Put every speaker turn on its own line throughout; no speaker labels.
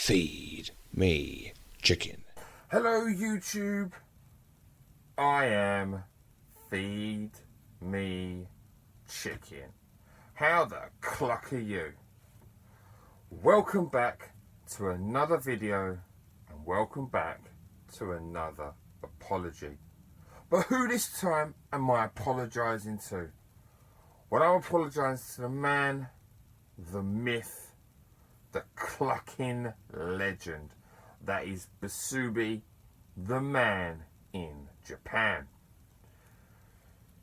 Feed me chicken.
Hello YouTube, I am Feed Me Chicken. How the cluck are you? Welcome back to another video and welcome back to another apology. But who this time am I apologising to? Well, I'm apologising to the man, the myth, the clucking legend that is Busubi, the man in Japan.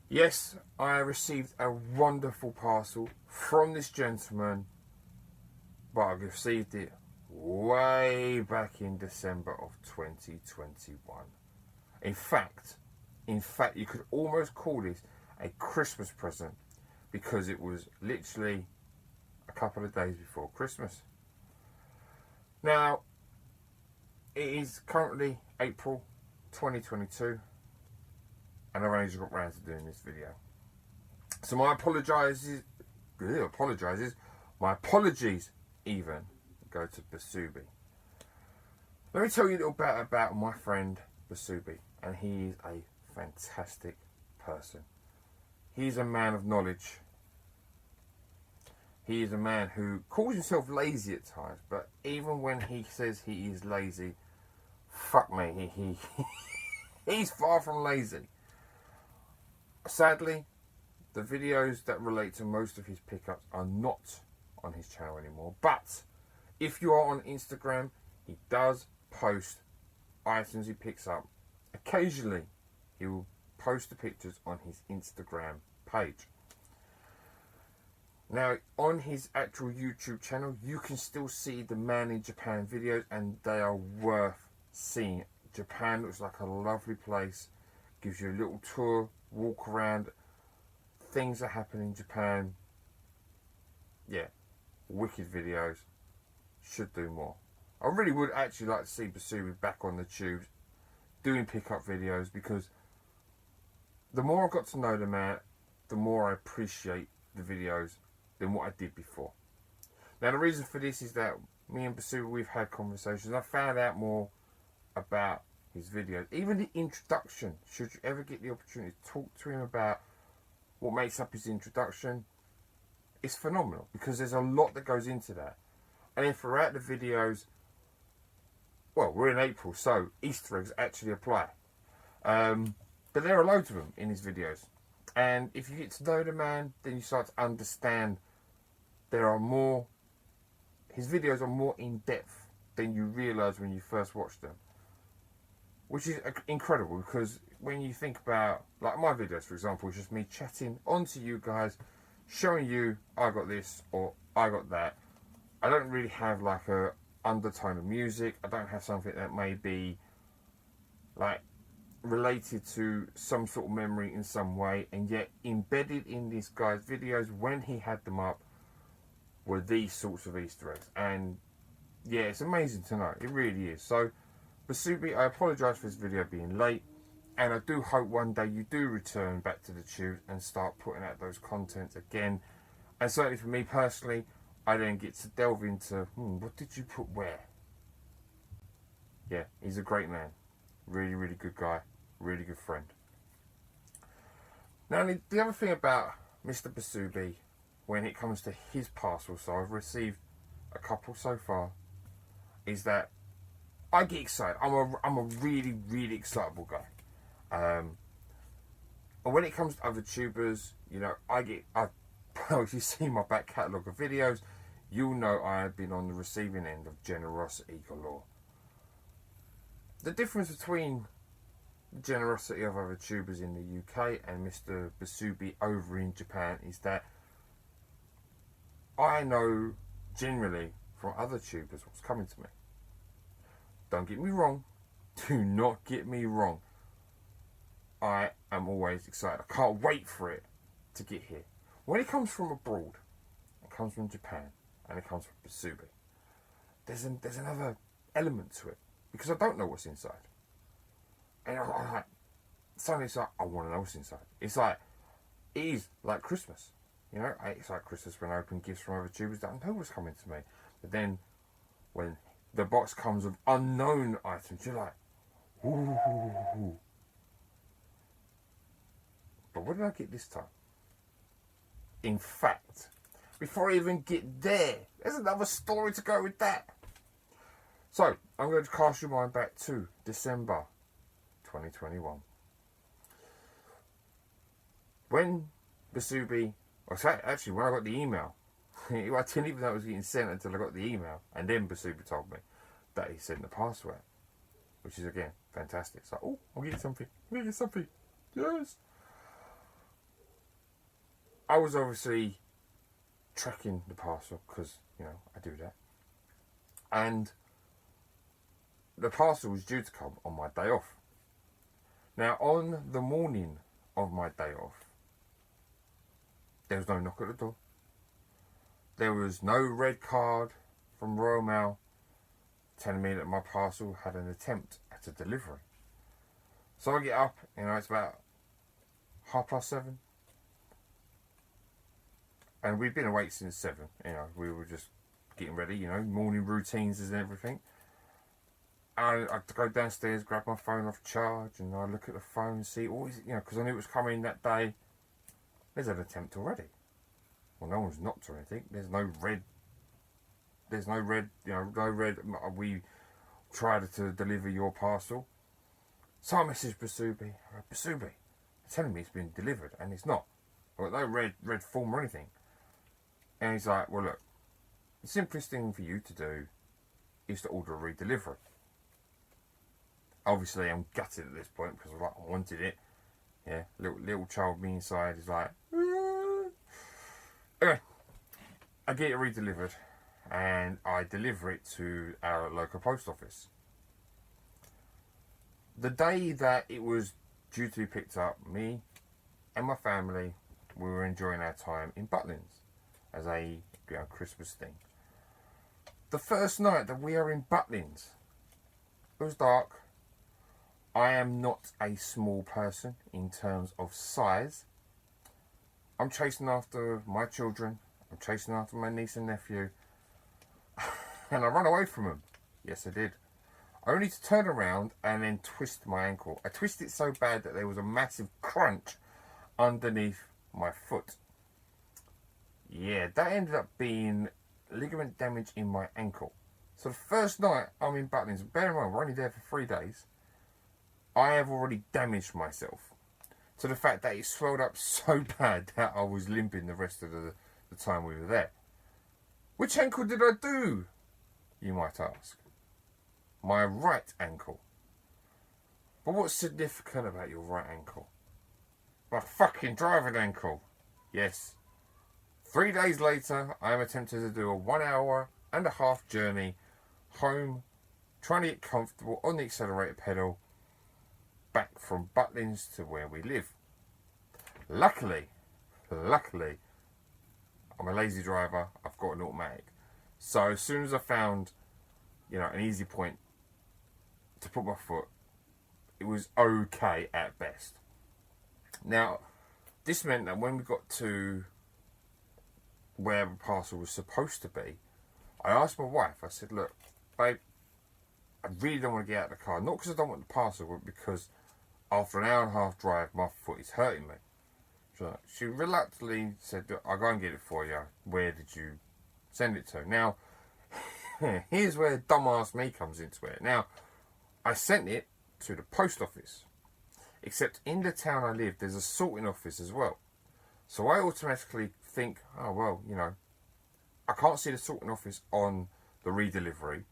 Yes, I received a wonderful parcel from this gentleman, but I received it way back in December of 2021. In fact, you could almost call this a Christmas present because it was literally a couple of days before Christmas. Now, it is currently April 2022 and I've only just got round to doing this video. So my apologies even go to Busubi. Let me tell you a little bit about my friend Busubi, and he is a fantastic person. He's a man of knowledge. He is a man who calls himself lazy at times, but even when he says he is lazy, fuck me, he's far from lazy. Sadly, the videos that relate to most of his pickups are not on his channel anymore. But if you are on Instagram, he does post items he picks up. Occasionally, he will post the pictures on his Instagram page. Now, on his actual YouTube channel, you can still see the Man in Japan videos, and they are worth seeing. Japan looks like a lovely place. Gives you a little tour, walk around. Things that happen in Japan. Yeah, wicked videos. Should do more. I really would actually like to see Busubi back on the tubes, doing pickup videos, because the more I got to know the man, the more I appreciate the videos than what I did before. Now, the reason for this is that me and Busubi, we've had conversations. I found out more about his videos. Even the introduction, should you ever get the opportunity to talk to him about what makes up his introduction, it's phenomenal, because there's a lot that goes into that. And then throughout the videos, well, we're in April, so Easter eggs actually apply. But there are loads of them in his videos. And if you get to know the man, then you start to understand there are more, his videos are more in depth than you realise when you first watch them. Which is incredible, because when you think about, like my videos for example, it's just me chatting onto you guys, showing you I got this or I got that. I don't really have like a undertone of music. I don't have something that may be like related to some sort of memory in some way, and yet embedded in this guy's videos when he had them up were these sorts of Easter eggs. And yeah, it's amazing to know, it really is. So Busubi, I apologise for this video being late, and I do hope one day you do return back to the tube and start putting out those contents again. And certainly for me personally, I then get to delve into what did you put where. Yeah, he's a great man. Really, really good guy. Really good friend. Now, the other thing about Mr. Busubi, when it comes to his parcels, so I've received a couple so far, is that I get excited. I'm a really, really excitable guy. And when it comes to other tubers, you know, if you see my back catalogue of videos, you'll know I have been on the receiving end of generosity galore. The difference between the generosity of other tubers in the UK and Mr. Busubi over in Japan is that I know generally from other tubers what's coming to me. Don't get me wrong. Do not get me wrong. I am always excited. I can't wait for it to get here. When it comes from abroad, it comes from Japan, and it comes from Busubi, there's another element to it, because I don't know what's inside. And I'm like, suddenly it's like, I want to know what's inside. It's like, it is like Christmas. You know, it's like Christmas when I open gifts from other tubers that I know what's coming to me. But then when the box comes with unknown items. You're like, ooh. But what did I get this time? In fact, before I even get there, there's another story to go with that. So, I'm going to cast your mind back to December 2021. When busubi, actually when I got the email, I didn't even know it was getting sent until I got the email, and then busubi told me that he sent the parcel out, which is again fantastic. So, oh, I'm getting something. I'm getting something. Yes. I was obviously tracking the parcel because, you know, I do that. And the parcel was due to come on my day off. Now, on the morning of my day off, there was no knock at the door. There was no red card from Royal Mail telling me that my parcel had an attempt at a delivery. So I get up, you know, it's about 7:30. And we'd been awake since 7, you know, we were just getting ready, you know, morning routines and everything. And I'd go downstairs, grab my phone off charge, and I look at the phone, see, all you know, because I knew it was coming that day. There's an attempt already. Well, no one's knocked or anything. There's no red, you know, no red. We tried to deliver your parcel. So I messaged busubi. Busubi, they're telling me it's been delivered, and it's not. I've got no red form or anything. And he's like, well, look, the simplest thing for you to do is to order a redelivery. Obviously, I'm gutted at this point because I wanted it. Yeah, little child me inside is like, aah. Anyway, I get it redelivered and I deliver it to our local post office. The day that it was due to be picked up, me and my family, we were enjoying our time in Butlins as a Christmas thing. The first night that we are in Butlins, it was dark. I am not a small person in terms of size. I'm chasing after my children. I'm chasing after my niece and nephew. And I run away from them. Yes, I did. Only to turn around and then twist my ankle. I twisted it so bad that there was a massive crunch underneath my foot. Yeah, that ended up being ligament damage in my ankle. So the first night I'm in Butlins, bear in mind we're only there for 3 days, I have already damaged myself to the fact that it swelled up so bad that I was limping the rest of the time we were there. Which ankle did I do, you might ask? My right ankle. But what's significant about your right ankle? My fucking driving ankle. Yes. 3 days later, I am attempting to do a 1.5-hour journey home, trying to get comfortable on the accelerator pedal, back from Butlins to where we live. Luckily, I'm a lazy driver, I've got an automatic. So as soon as I found, you know, an easy point to put my foot, it was okay at best. Now, this meant that when we got to where the parcel was supposed to be, I asked my wife, I said, look, babe, I really don't want to get out of the car. Not because I don't want the parcel, but because after an 1.5-hour drive, my foot is hurting me. So she reluctantly said, I'll go and get it for you. Where did you send it to? Now, here's where dumbass me comes into it. Now, I sent it to the post office. Except in the town I live, there's a sorting office as well. So I automatically think, oh, well, you know, I can't see the sorting office on the redelivery,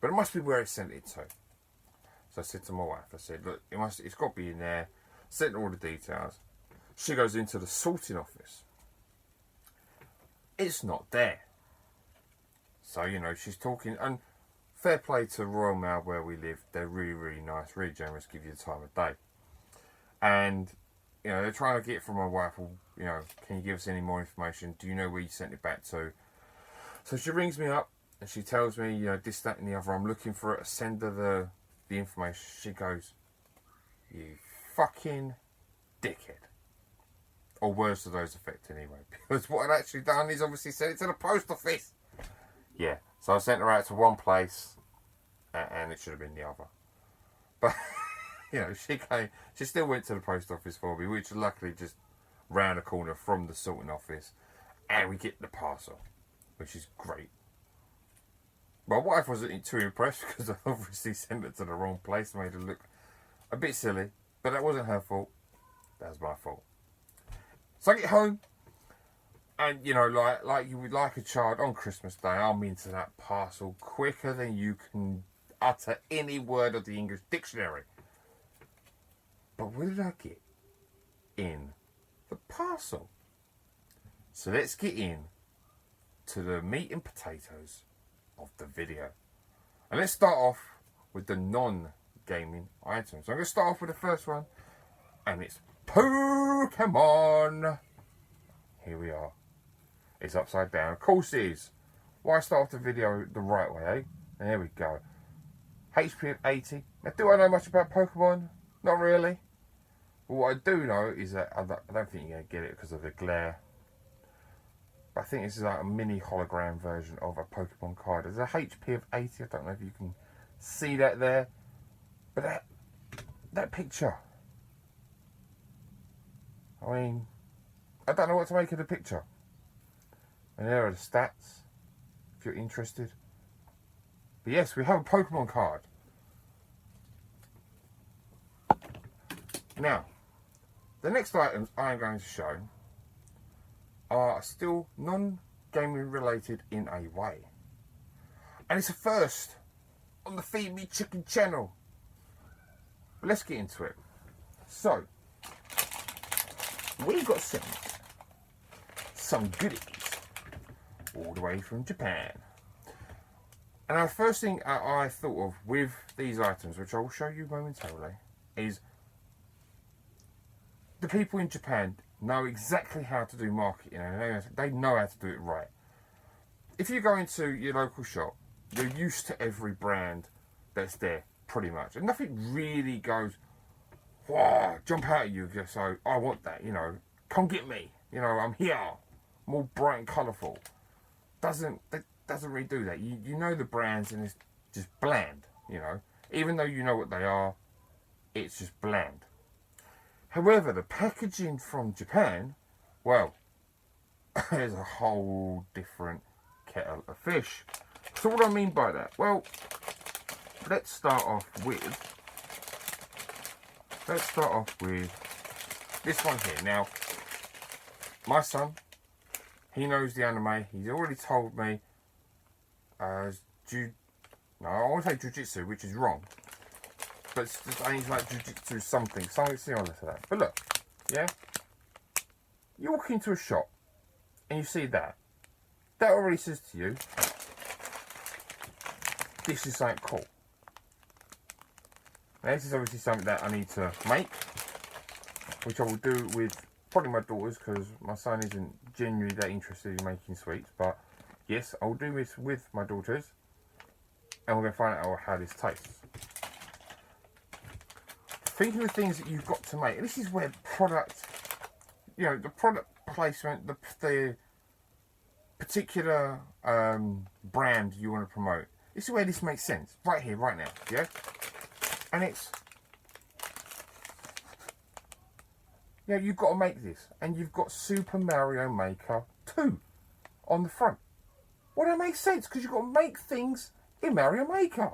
but it must be where I sent it to. So I said to my wife, I said, look, it's got to be in there. Sent her all the details. She goes into the sorting office. It's not there. So, you know, she's talking, and fair play to Royal Mail where we live. They're really, really nice, really generous, give you the time of day. And, you know, they're trying to get from my wife, well, you know, can you give us any more information? Do you know where you sent it back to? So she rings me up and she tells me, you know, this, that and the other. I'm looking for it. I send her the information. She goes, you fucking dickhead. Or words to those effect anyway. Because what I'd actually done is obviously sent it to the post office. Yeah. So I sent her out to one place. and it should have been the other. But, you know, she still went to the post office for me, which luckily just round the corner from the sorting office, and we get the parcel, which is great. My wife wasn't too impressed because I obviously sent it to the wrong place, made it look a bit silly, but that wasn't her fault. That was my fault. So I get home, and you know, like you would like a child on Christmas Day, I'm into that parcel quicker than you can utter any word of the English dictionary. But what did I get in the parcel? So let's get in to the meat and potatoes of the video. And let's start off with the non-gaming items. So I'm going to start off with the first one, and it's Pokemon. Here we are. It's upside down. Of course it is. Why start off the video the right way, eh? And there we go. HP of 80. Now, do I know much about Pokemon? Not really. But what I do know is that I don't think you're going to get it because of the glare. But I think this is like a mini hologram version of a Pokemon card. There's a HP of 80. I don't know if you can see that there. But that picture. I mean, I don't know what to make of the picture. And there are the stats, if you're interested. But yes, we have a Pokemon card. Now, the next items I'm going to show are still non-gaming related in a way. And it's a first on the Feed Me Chicken channel. But let's get into it. So, we got some goodies all the way from Japan. And our first thing I thought of with these items, which I will show you momentarily, is the people in Japan know exactly how to do marketing, and they know how to do it right. If you go into your local shop, you're used to every brand that's there, pretty much. And nothing really goes, wow, jump out at you, so I want that, you know, come get me, you know, I'm here, I'm all bright and colourful. Doesn't really do that. You know the brands, and it's just bland, you know. Even though you know what they are, it's just bland. However, the packaging from Japan, well, there's a whole different kettle of fish. So what do I mean by that? Well, let's start off with this one here. Now, my son, he knows the anime. He's already told me, I want to say Jujitsu, which is wrong. But it's just, I think it's like Jujitsu something similar to that. But look, yeah? You walk into a shop, and you see that. That already says to you, this is something cool. Now, this is obviously something that I need to make, which I will do with probably my daughters, because my son isn't genuinely that interested in making sweets. But yes, I'll do this with my daughters, and we're going to find out how this tastes. Think of the things that you've got to make. This is where product, you know, the product placement, the particular brand you want to promote. This is where this makes sense. Right here, right now, yeah? And it's, you know, you've got to make this. And you've got Super Mario Maker 2 on the front. Well, that makes sense, because you've got to make things in Mario Maker.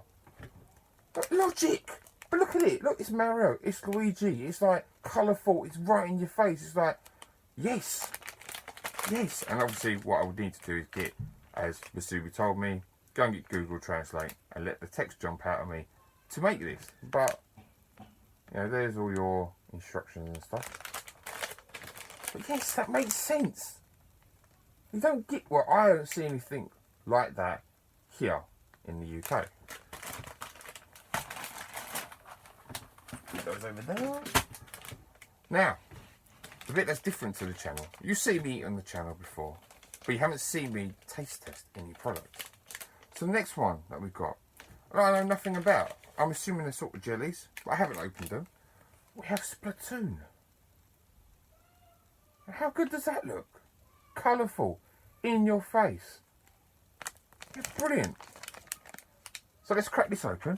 But logic. But look at it. Look, it's Mario. It's Luigi. It's like colourful. It's right in your face. It's like, yes. Yes. And obviously what I would need to do is get, as busubi told me, go and get Google Translate and let the text jump out of me to make this. But, you know, there's all your instructions and stuff. But yes, that makes sense. You don't get, well, I don't see anything like that here in the UK. Put those over there. Now, the bit that's different to the channel. You see me on the channel before, but you haven't seen me taste test any products. So the next one that we've got, I know nothing about. I'm assuming they're sort of jellies, but I haven't opened them. We have Splatoon. How good does that look? Colourful, in your face. It's brilliant. So let's crack this open.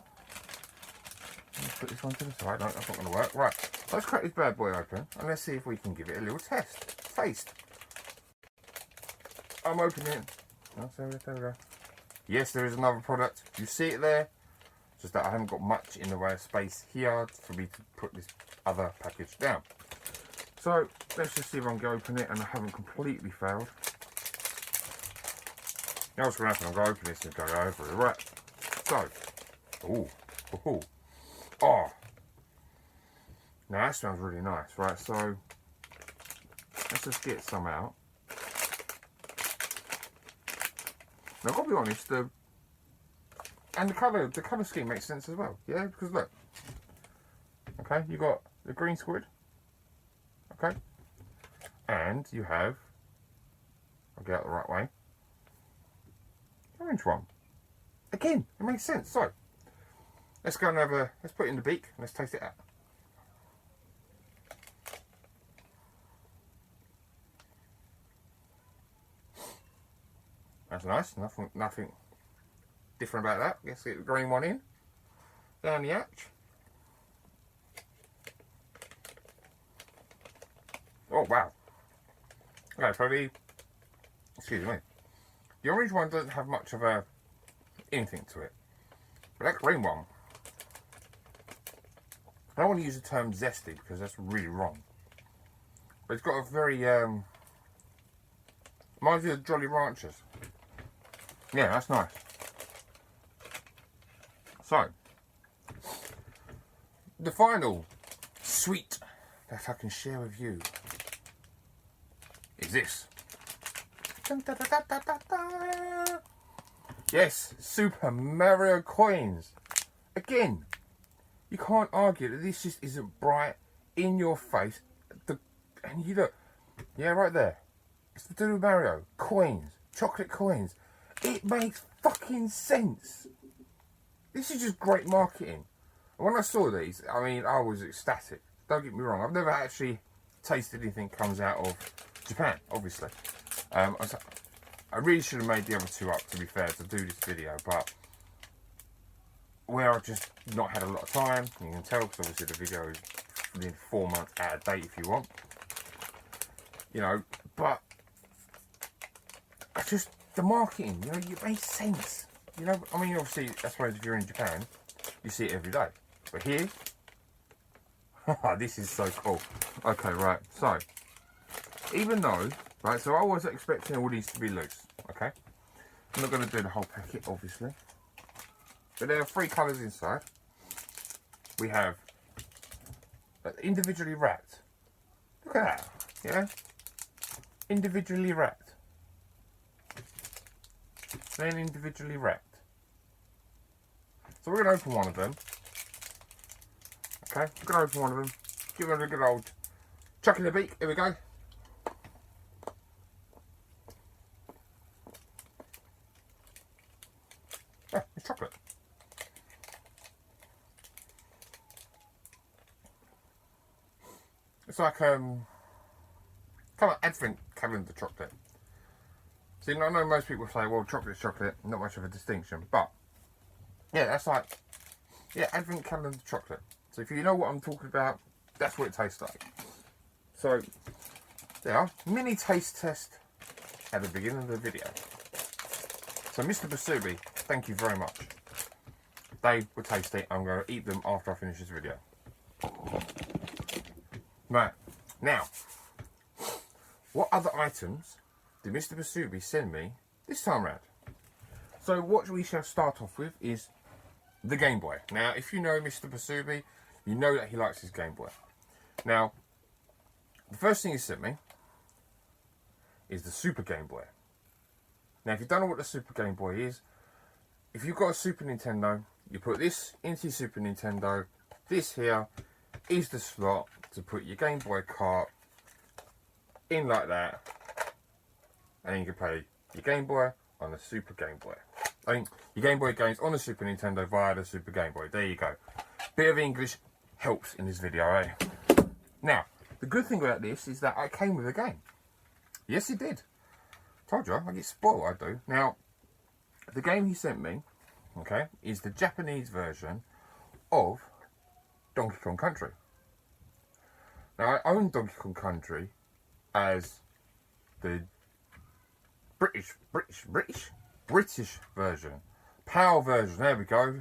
Let's put this one to the side. No, that's not going to work. Right, let's crack this bad boy open and let's see if we can give it a little taste. I'm opening it. Oh, there we go. Yes, there is another product. You see it there. Just that I haven't got much in the way of space here for me to put this other package down. So let's just see if I can open it and I haven't completely failed. Now what's going to happen? I'm going to open this and go over it. Right. So, oh. Now that smells really nice. Right. So let's just get some out. Now I've got to be honest. The colour scheme makes sense as well. Yeah, because look. Okay, you got the green squid. Okay, and you have. I'll get out the right way. Orange one. Again, it makes sense. So let's go and let's put it in the beak and let's taste it out. That's nice. Nothing different about that. Let's get the green one in. Down the hatch. Oh wow. Okay, so excuse me. The orange one doesn't have much of anything to it. But that green one, I don't want to use the term zesty because that's really wrong. But it's got a very, reminds me of Jolly Ranchers. Yeah, that's nice. So, the final sweet that I can share with you is this. Yes, Super Mario coins. Again, you can't argue that this just isn't bright in your face. And you look, yeah, right there. It's the Doodle Mario coins, chocolate coins. It makes fucking sense. This is just great marketing. And when I saw these, I mean, I was ecstatic. Don't get me wrong. I've never actually tasted anything comes out of Japan, obviously. I really should have made the other two up, to be fair, to do this video, but where I've just not had a lot of time, you can tell, because obviously the video is within 4 months out of date if you want. You know, but I just, the marketing, you know, it makes sense. You know, I mean, obviously, I suppose if you're in Japan, you see it every day. But here, this is so cool. Okay, right, so, even though, right, so I was expecting all these to be loose, okay? I'm not going to do the whole packet, obviously. But there are 3 colours inside. We have individually wrapped. Look at that, yeah? Individually wrapped. Then individually wrapped. So we're going to open one of them. Okay, we're going to open one of them. Give it a good old chuck in the beak. Here we go. Yeah, it's chocolate. It's like kind of advent calendar chocolate. See, I know most people say, well, chocolate's chocolate, not much of a distinction, but yeah, that's like, yeah, advent calendar chocolate. So if you know what I'm talking about, that's what it tastes like. So there, mini taste test at the beginning of the video. So Mr. Busubi, thank you very much. They were tasty. I'm going to eat them after I finish this video. Right, now, what other items did Mr. Busubi send me this time round? So what we shall start off with is the Game Boy. Now, if you know Mr. Busubi, you know that he likes his Game Boy. Now, the first thing he sent me is the Super Game Boy. Now, if you don't know what the Super Game Boy is, if you've got a Super Nintendo, you put this into your Super Nintendo. This here is the slot to put your Game Boy cart in like that. And you can play your Game Boy on the Super Game Boy. I mean, your Game Boy games on the Super Nintendo via the Super Game Boy. There you go. Bit of English helps in this video, eh? Now, the good thing about this is that it came with a game. Yes, it did. Told you, I get spoiled, I do. Now, the game he sent me okay, is the Japanese version of Donkey Kong Country. Now, I own Donkey Kong Country as the British version. PAL version, there we go.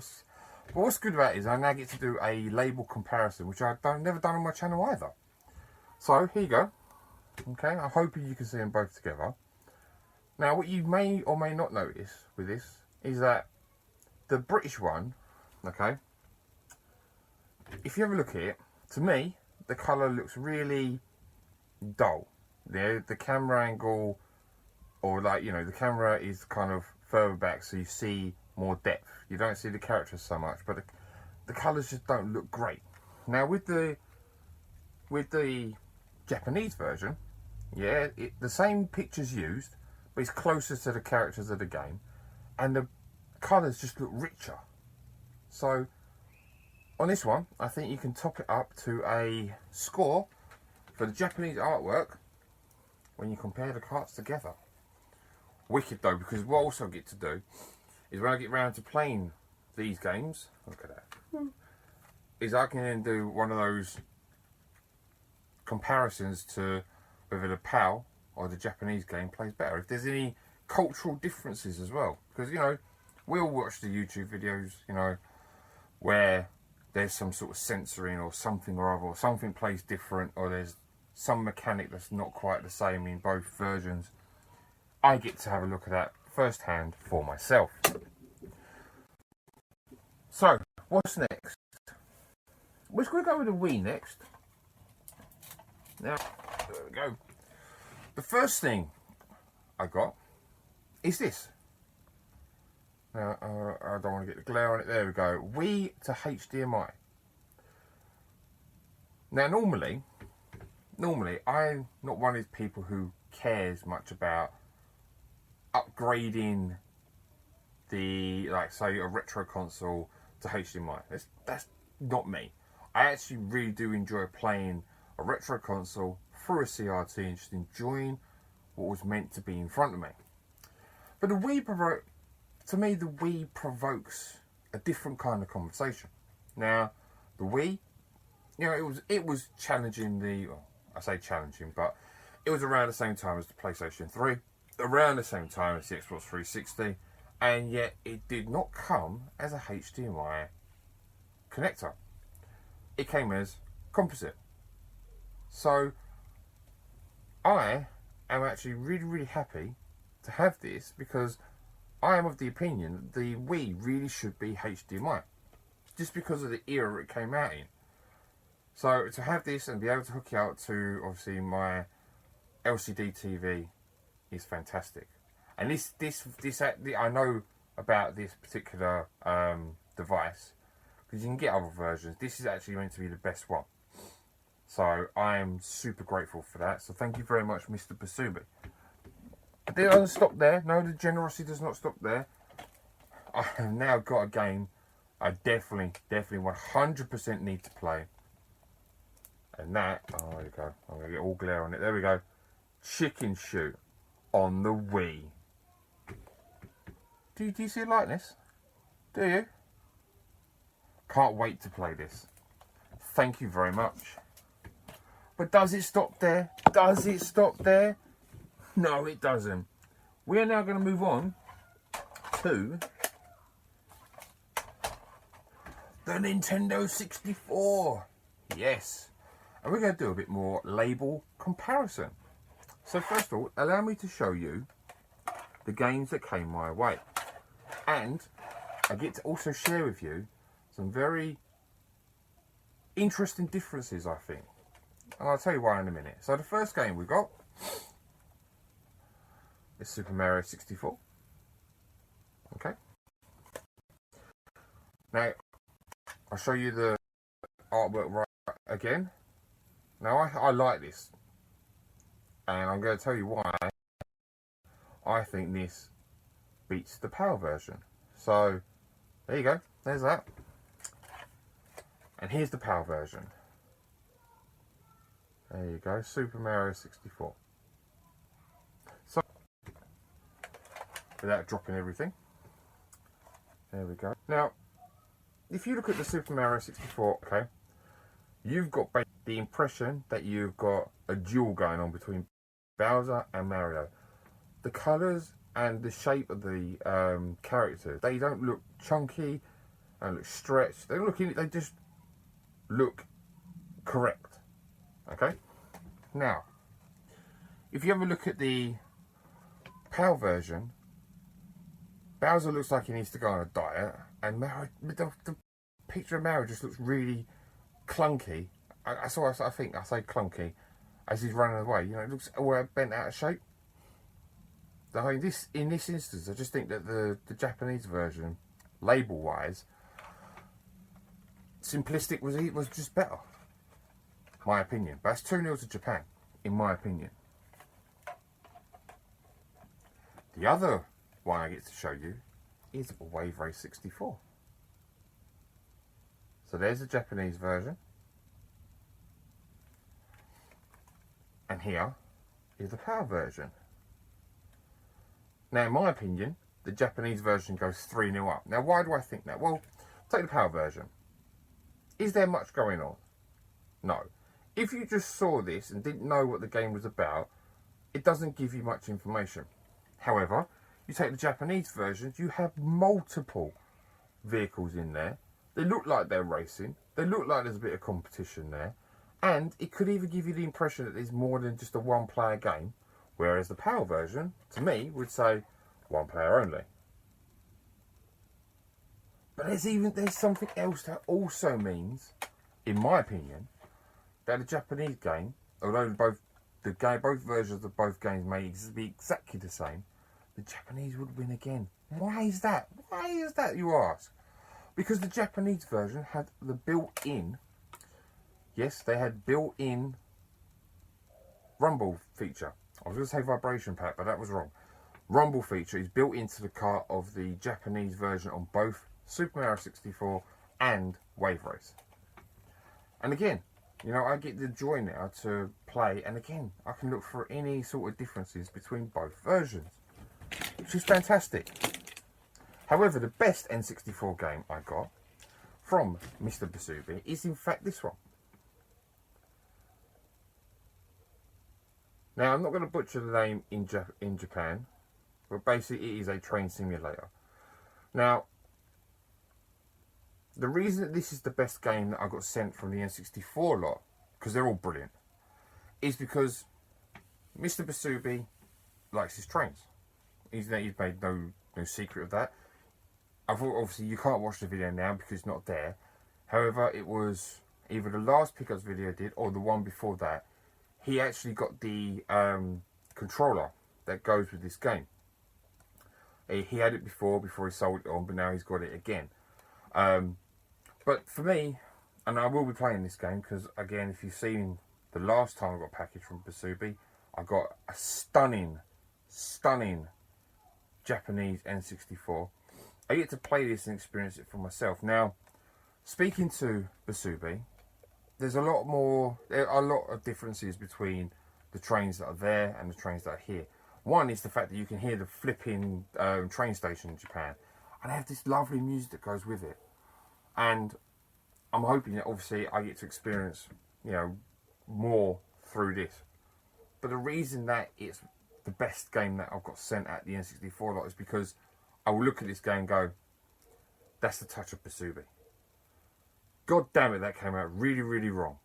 But what's good about it is I now get to do a label comparison, which I've never done on my channel either. So, here you go. Okay, I hope you can see them both together. Now, what you may or may not notice with this is that the British one, okay, if you have a look at it, to me, the colour looks really dull. The camera angle, or like, you know, the camera is kind of further back so you see more depth. You don't see the characters so much, but the colours just don't look great. Now, with the Japanese version, yeah, the same picture's used, but it's closer to the characters of the game, and the colours just look richer. So, on this one, I think you can top it up to a score for the Japanese artwork when you compare the cards together. Wicked though, because what I also get to do is when I get round to playing these games, look at that, is I can then do one of those comparisons to whether the PAL or the Japanese game plays better. If there's any cultural differences as well. Because, you know, we all watch the YouTube videos, you know, where there's some sort of censoring or something or other, or something plays different, or there's some mechanic that's not quite the same in both versions. I get to have a look at that firsthand for myself. So, what's next? We're going to go with the Wii next. Now, there we go. The first thing I got is this. Now, I don't want to get the glare on it. There we go. Wii to HDMI. Now, normally, I'm not one of these people who cares much about upgrading the, like, say, a retro console to HDMI. That's not me. I actually really do enjoy playing a retro console through a CRT and just enjoying what was meant to be in front of me. But the Wii to me, the Wii provokes a different kind of conversation. Now, the Wii, you know, it was challenging well, I say challenging, but it was around the same time as the PlayStation 3, around the same time as the Xbox 360, and yet it did not come as a HDMI connector. It came as composite. So, I am actually really, really happy to have this, because I am of the opinion that the Wii really should be HDMI, just because of the era it came out in. So to have this and be able to hook it out to, obviously, my LCD TV is fantastic. And this I know about this particular device, because you can get other versions. This is actually meant to be the best one. So I am super grateful for that. So thank you very much, Mr. Busubi. It doesn't stop there. No, the generosity does not stop there. I have now got a game I definitely 100% need to play. And that, oh, there you go. I'm going to get all glare on it. There we go. Chicken Shoot on the Wii. Do you see a likeness? Do you? Can't wait to play this. Thank you very much. But does it stop there? Does it stop there? No, it doesn't. We are now going to move on to the Nintendo 64. Yes. And we're going to do a bit more label comparison. So first of all, allow me to show you the games that came my way. And I get to also share with you some very interesting differences, I think. And I'll tell you why in a minute. So the first game we got is Super Mario 64. Okay. Now, I'll show you the artwork right again. Now, I like this. And I'm going to tell you why I think this beats the PAL version. So, there you go. There's that. And here's the PAL version. There you go. Super Mario 64. So, without dropping everything, There we go. Now, if you look at the Super Mario 64, okay, you've got the impression that you've got a duel going on between Bowser and Mario. The colours and the shape of the characters, they don't look chunky, they don't look stretched, they just look correct. Okay? Now, if you have a look at the PAL version, Bowser looks like he needs to go on a diet, and Mario, the picture of Mario just looks really clunky. I think I say clunky as he's running away. You know, it looks all bent out of shape. So in this instance, I just think that the Japanese version, label-wise, simplistic was just better. My opinion. But it's 2-0 to Japan, in my opinion. The other one I get to show you is Wave Race 64. So there's the Japanese version. And here is the PAL version. Now, in my opinion, the Japanese version goes 3-0 up. Now, why do I think that? Well, take the PAL version. Is there much going on? No. If you just saw this and didn't know what the game was about, it doesn't give you much information. However, you take the Japanese versions, you have multiple vehicles in there. They look like they're racing. They look like there's a bit of competition there. And it could even give you the impression that there's more than just a one-player game. Whereas the PAL version, to me, would say one player only. But there's something else that also means, in my opinion, that the Japanese game, although both versions of both games may be exactly the same, the Japanese would win again. Why is that? Why is that, you ask? Because the Japanese version had the built-in, yes, they had built-in rumble feature. I was going to say vibration pack, but that was wrong. Rumble feature is built into the car of the Japanese version on both Super Mario 64 and Wave Race. And again, you know, I get the joy now to play, and again, I can look for any sort of differences between both versions, which is fantastic. However, the best N64 game I got from Mr. Busubi is in fact this one. Now, I'm not going to butcher the name in Japan, but basically it is a train simulator. Now, the reason that this is the best game that I got sent from the N64 lot, because they're all brilliant, is because Mr. Busubi likes his trains. He's made no secret of that. Obviously, you can't watch the video now because it's not there. However, it was either the last pickups video I did or the one before that. He actually got the controller that goes with this game. He had it before he sold it on, but now he's got it again. But for me, and I will be playing this game because, again, if you've seen the last time I got a package from Busubi, I got a stunning Japanese N64. I get to play this and experience it for myself. Now, speaking to Busubi, there are a lot of differences between the trains that are there and the trains that are here. One is the fact that you can hear the flipping train station in Japan. And they have this lovely music that goes with it. And I'm hoping that obviously I get to experience, you know, more through this. But the reason that it's the best game that I've got sent at the N64 lot is because I will look at this game and go, that's the touch of Busubi. God damn it, that came out really, really wrong.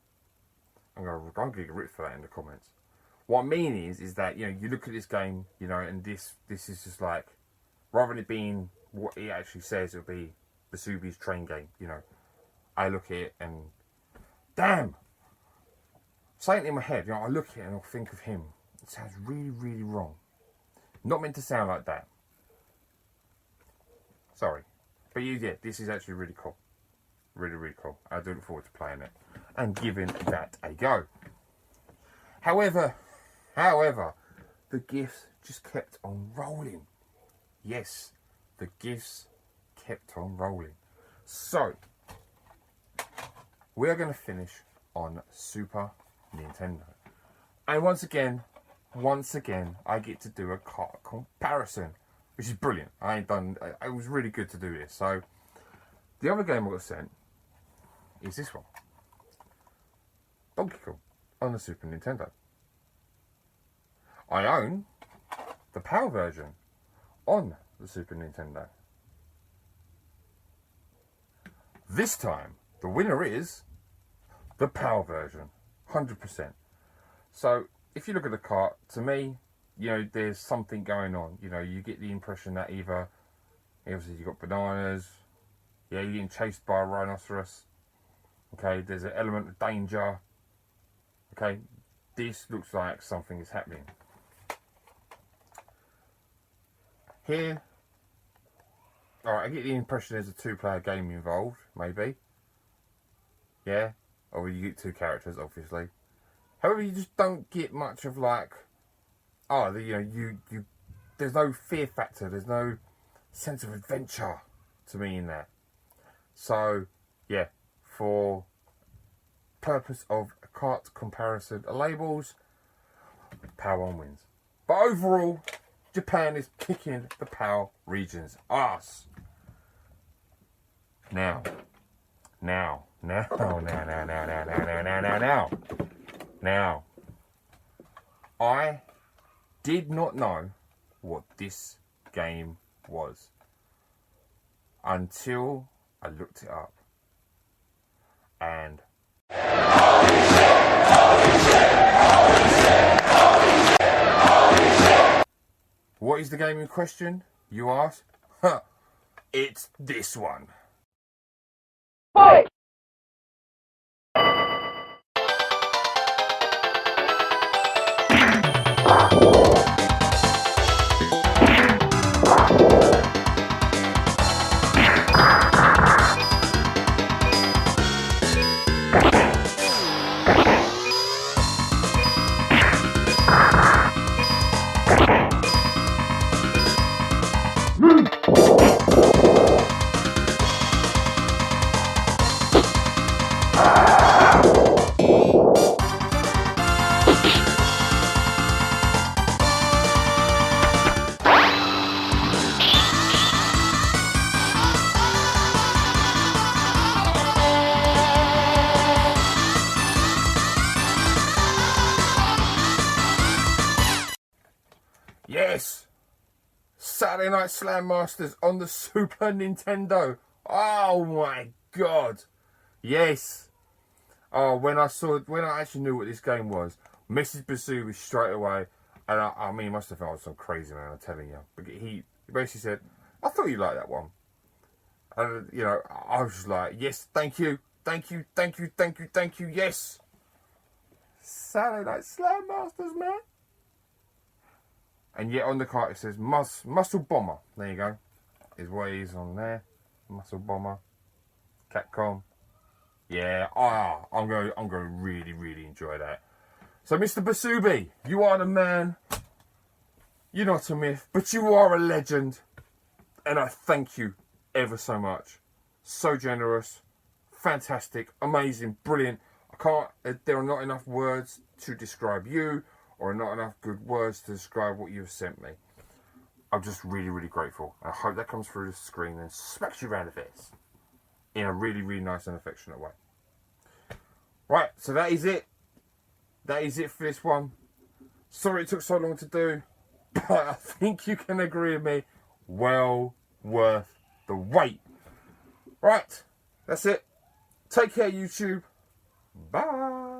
I'm going to get ripped for that in the comments. What I mean is that, you know, you look at this game, you know, and this is just like, rather than it being what it actually says, it'll be Busubi's train game, you know. I look at it and, damn! Something in my head, you know, I look at it and I'll think of him. It sounds really, really wrong. Not meant to sound like that. Sorry. But yeah, this is actually really cool. Really, really cool. I do look forward to playing it and giving that a go. However, the gifts just kept on rolling. Yes, the gifts kept on rolling. So, we're going to finish on Super Nintendo. And once again, I get to do a cart comparison. which is brilliant. It was really good to do this. So the other game I got sent is this one, Donkey Kong on the Super Nintendo. I own the PAL version on the Super Nintendo. This time, the winner is the PAL version, 100%. So, if you look at the cart, to me, you know, there's something going on. You know, you get the impression that either, obviously, you've got bananas, yeah, you're getting chased by a rhinoceros, okay, there's an element of danger, okay, this looks like something is happening. Here, alright, I get the impression there's a two-player game involved, maybe. Yeah, or you get two characters, obviously. However, you just don't get much of like, there's no fear factor, there's no sense of adventure to me in that. So, yeah, for purpose of cart comparison labels, PAL 1 wins. But overall, Japan is kicking the PAL region's ass. Now, I did not know what this game was until I looked it up. And what is the game in question, you ask? It's this one. Fight! Yes! Saturday Night Slam Masters on the Super Nintendo. Oh my god. Yes. Oh, when I actually knew what this game was, Mrs. Busubi straight away, and I mean, he must have thought I was some crazy man, I'm telling you. But he basically said, I thought you'd like that one. And, you know, I was just like, yes, thank you, yes. Saturday Night Slam Masters, man. And yet on the card it says Muscle Bomber. There you go. Is what it is on there. Muscle Bomber. Capcom. Yeah. I'm going to really, really enjoy that. So Mr. Busubi, you are the man. You're not a myth, but you are a legend. And I thank you ever so much. So generous. Fantastic. Amazing. Brilliant. There are not enough words to describe you, or not enough good words to describe what you've sent me. I'm just really, really grateful. I hope that comes through the screen and smacks you around the face in a really, really nice and affectionate way. Right, so that is it. That is it for this one. Sorry it took so long to do, but I think you can agree with me. Well worth the wait. Right, that's it. Take care, YouTube. Bye.